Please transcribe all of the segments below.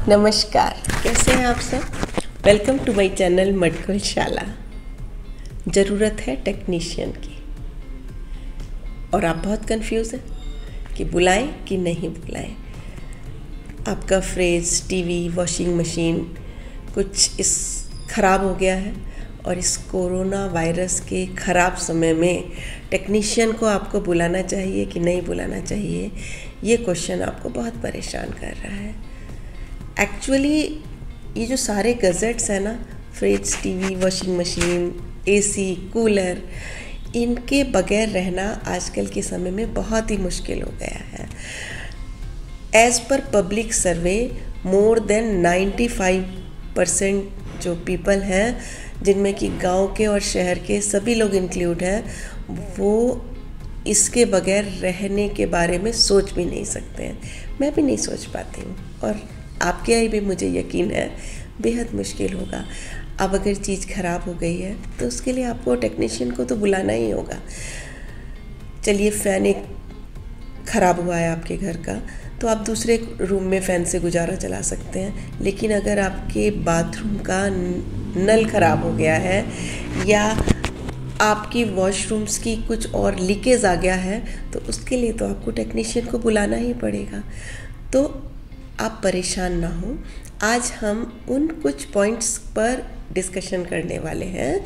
नमस्कार, कैसे हैं आप सब। वेलकम टू माय चैनल मटकुल शाला। ज़रूरत है टेक्नीशियन की और आप बहुत कंफ्यूज हैं कि बुलाएं कि नहीं बुलाएं। आपका फ्रिज, टीवी, वॉशिंग मशीन कुछ इस ख़राब हो गया है और इस कोरोना वायरस के ख़राब समय में टेक्नीशियन को आपको बुलाना चाहिए कि नहीं बुलाना चाहिए, ये क्वेश्चन आपको बहुत परेशान कर रहा है। एक्चुअली ये जो सारे गैजेट्स हैं ना, fridge, TV, washing machine, AC, cooler, इनके बगैर रहना आजकल के समय में बहुत ही मुश्किल हो गया है। एज़ पर पब्लिक सर्वे मोर देन 95% जो पीपल हैं, जिनमें कि गांव के और शहर के सभी लोग इंक्लूड हैं, वो इसके बगैर रहने के बारे में सोच भी नहीं सकते हैं। मैं भी नहीं सोच पाती हूँ और आपके यहाँ भी मुझे यकीन है बेहद मुश्किल होगा। अब अगर चीज़ ख़राब हो गई है तो उसके लिए आपको टेक्नीशियन को तो बुलाना ही होगा। चलिए, फ़ैन एक ख़राब हुआ है आपके घर का, तो आप दूसरे रूम में फ़ैन से गुजारा चला सकते हैं। लेकिन अगर आपके बाथरूम का नल ख़राब हो गया है या आपकी वॉशरूम्स की कुछ और लीकेज आ गया है, तो उसके लिए तो आपको टेक्नीशियन को बुलाना ही पड़ेगा। तो आप परेशान ना हो। आज हम उन कुछ पॉइंट्स पर डिस्कशन करने वाले हैं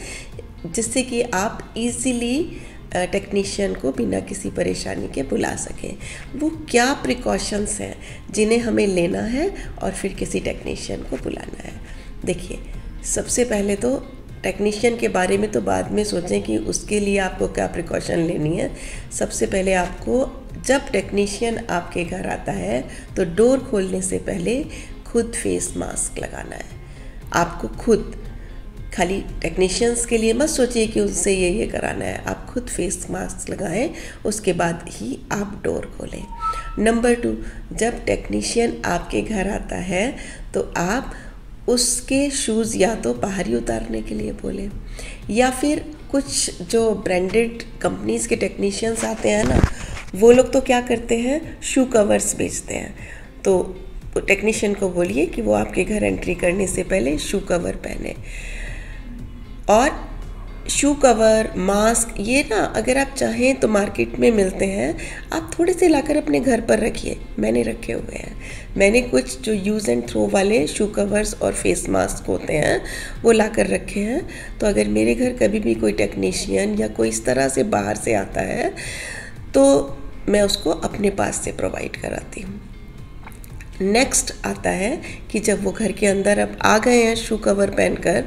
जिससे कि आप इजीली टेक्नीशियन को बिना किसी परेशानी के बुला सकें। वो क्या प्रिकॉशंस हैं जिन्हें हमें लेना है और फिर किसी टेक्नीशियन को बुलाना है। देखिए, सबसे पहले तो टेक्नीशियन के बारे में तो बाद में सोचें कि उसके लिए आपको क्या प्रिकॉशन लेनी है। सबसे पहले आपको, जब टेक्नीशियन आपके घर आता है तो डोर खोलने से पहले खुद फेस मास्क लगाना है। आपको खुद, खाली टेक्नीशियंस के लिए मत सोचिए कि उनसे ये कराना है। आप खुद फेस मास्क लगाएं, उसके बाद ही आप डोर खोलें। नंबर 2, जब टेक्नीशियन आपके घर आता है तो आप उसके शूज़ या तो बाहर ही उतारने के लिए बोलें, या फिर कुछ जो ब्रांडेड कंपनीज़ के टेक्नीशियंस आते हैं ना, वो लोग तो क्या करते हैं, शू कवर्स बेचते हैं। तो टेक्नीशियन को बोलिए कि वो आपके घर एंट्री करने से पहले शू कवर पहने। और शू कवर, मास्क, ये ना अगर आप चाहें तो मार्केट में मिलते हैं, आप थोड़े से लाकर अपने घर पर रखिए। मैंने रखे हुए हैं। मैंने कुछ जो यूज़ एंड थ्रो वाले शू कवर्स और फेस मास्क होते हैं वो लाकर रखे हैं। तो अगर मेरे घर कभी भी कोई टेक्नीशियन या कोई इस तरह से बाहर से आता है तो मैं उसको अपने पास से प्रोवाइड कराती हूँ। नेक्स्ट आता है कि जब वो घर के अंदर अब आ गए हैं शू कवर पहनकर,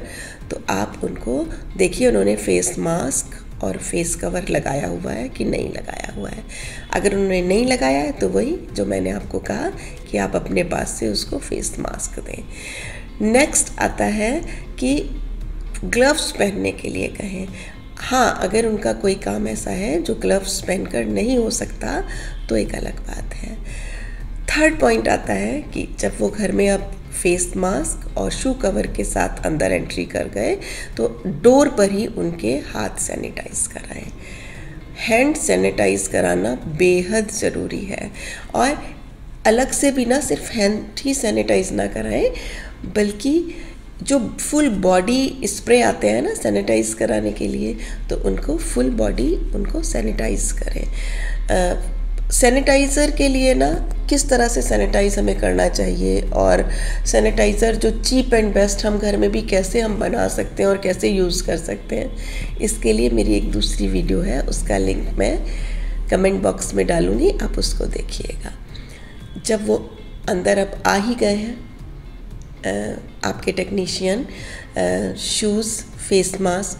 तो आप उनको देखिए उन्होंने फेस मास्क और फेस कवर लगाया हुआ है कि नहीं लगाया हुआ है। अगर उन्होंने नहीं लगाया है तो वही जो मैंने आपको कहा कि आप अपने पास से उसको फेस मास्क दें। नेक्स्ट आता है कि ग्लव्स पहनने के लिए कहें। हाँ, अगर उनका कोई काम ऐसा है जो ग्लव्स पहनकर नहीं हो सकता तो एक अलग बात है। थर्ड पॉइंट आता है कि जब वो घर में अब फेस मास्क और शू कवर के साथ अंदर एंट्री कर गए तो डोर पर ही उनके हाथ सैनिटाइज कराएं। हैंड सैनिटाइज कराना बेहद ज़रूरी है। और अलग से भी ना सिर्फ हैंड ही सैनिटाइज ना कराएं, बल्कि जो फुल बॉडी स्प्रे आते हैं ना सैनिटाइज कराने के लिए, तो उनको फुल बॉडी उनको सैनिटाइज करें। सैनिटाइज़र के लिए ना किस तरह से सैनिटाइज़ हमें करना चाहिए और सैनिटाइज़र जो चीप एंड बेस्ट हम घर में भी कैसे हम बना सकते हैं और कैसे यूज़ कर सकते हैं, इसके लिए मेरी एक दूसरी वीडियो है, उसका लिंक मैं कमेंट बॉक्स में डालूँगी, आप उसको देखिएगा। जब वो अंदर अब आ ही गए हैं आपके टेक्नीशियन, शूज़, फेस मास्क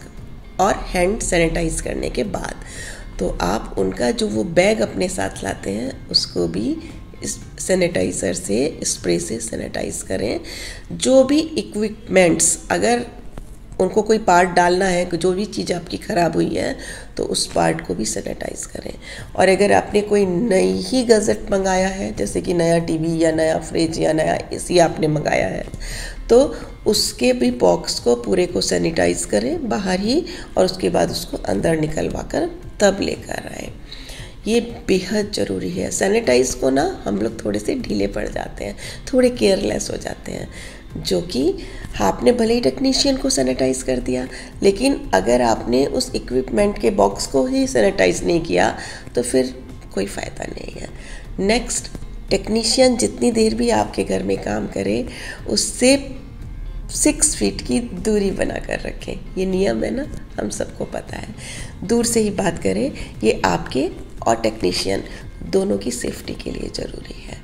और हैंड सैनिटाइज करने के बाद, तो आप उनका जो वो बैग अपने साथ लाते हैं उसको भी इस सैनिटाइज़र से, स्प्रे से सैनिटाइज करें। जो भी इक्विपमेंट्स, अगर उनको कोई पार्ट डालना है, जो भी चीज़ आपकी ख़राब हुई है, तो उस पार्ट को भी सैनिटाइज़ करें। और अगर आपने कोई नई ही गैजेट मंगाया है, जैसे कि नया टीवी या नया फ्रिज या नया एसी आपने मंगाया है, तो उसके भी बॉक्स को पूरे को सैनिटाइज़ करें बाहर ही, और उसके बाद उसको अंदर निकलवा कर तब लेकर आए। ये बेहद ज़रूरी है। सैनिटाइज को ना हम लोग थोड़े से ढीले पड़ जाते हैं, थोड़े केयरलेस हो जाते हैं, जो कि आपने भले ही टेक्नीशियन को सैनिटाइज कर दिया, लेकिन अगर आपने उस इक्विपमेंट के बॉक्स को ही सैनिटाइज नहीं किया तो फिर कोई फ़ायदा नहीं है। नेक्स्ट, टेक्नीशियन जितनी देर भी आपके घर में काम करे उससे 6 फीट की दूरी बना कर रखें। ये नियम है ना, हम सबको पता है। दूर से ही बात करें, ये आपके और टेक्नीशियन दोनों की सेफ्टी के लिए ज़रूरी है।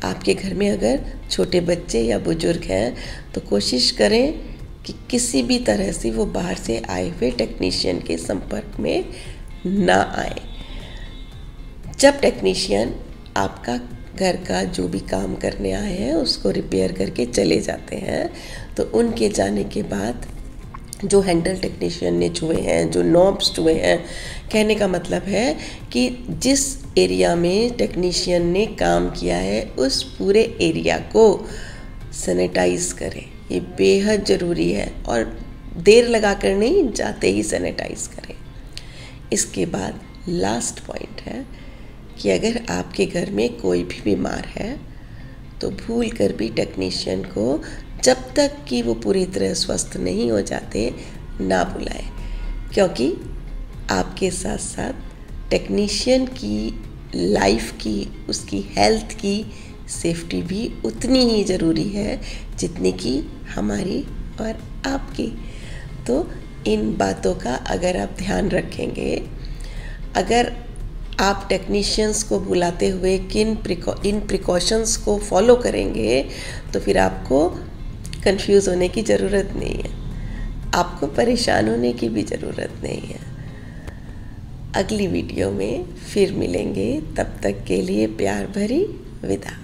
आपके घर में अगर छोटे बच्चे या बुजुर्ग हैं तो कोशिश करें कि किसी भी तरह से वो बाहर से आए हुए टेक्नीशियन के संपर्क में ना आए। जब टेक्नीशियन आपका घर का जो भी काम करने आए हैं उसको रिपेयर करके चले जाते हैं, तो उनके जाने के बाद जो हैंडल टेक्नीशियन ने छुए हैं, जो नॉब्स छुए हैं, कहने का मतलब है कि जिस एरिया में टेक्नीशियन ने काम किया है उस पूरे एरिया को सैनिटाइज करें। ये बेहद ज़रूरी है और देर लगा कर नहीं, जाते ही सैनिटाइज करें। इसके बाद लास्ट पॉइंट है कि अगर आपके घर में कोई भी बीमार है तो भूल कर भी टेक्नीशियन को जब तक कि वो पूरी तरह स्वस्थ नहीं हो जाते ना बुलाएं, क्योंकि आपके साथ साथ टेक्नीशियन की लाइफ की, उसकी हेल्थ की सेफ्टी भी उतनी ही ज़रूरी है जितनी कि हमारी और आपकी। तो इन बातों का अगर आप ध्यान रखेंगे, अगर आप टेक्नीशियंस को बुलाते हुए इन प्रिकॉशंस को फॉलो करेंगे तो फिर आपको कंफ्यूज होने की ज़रूरत नहीं है, आपको परेशान होने की भी ज़रूरत नहीं है। अगली वीडियो में फिर मिलेंगे, तब तक के लिए प्यार भरी विदा।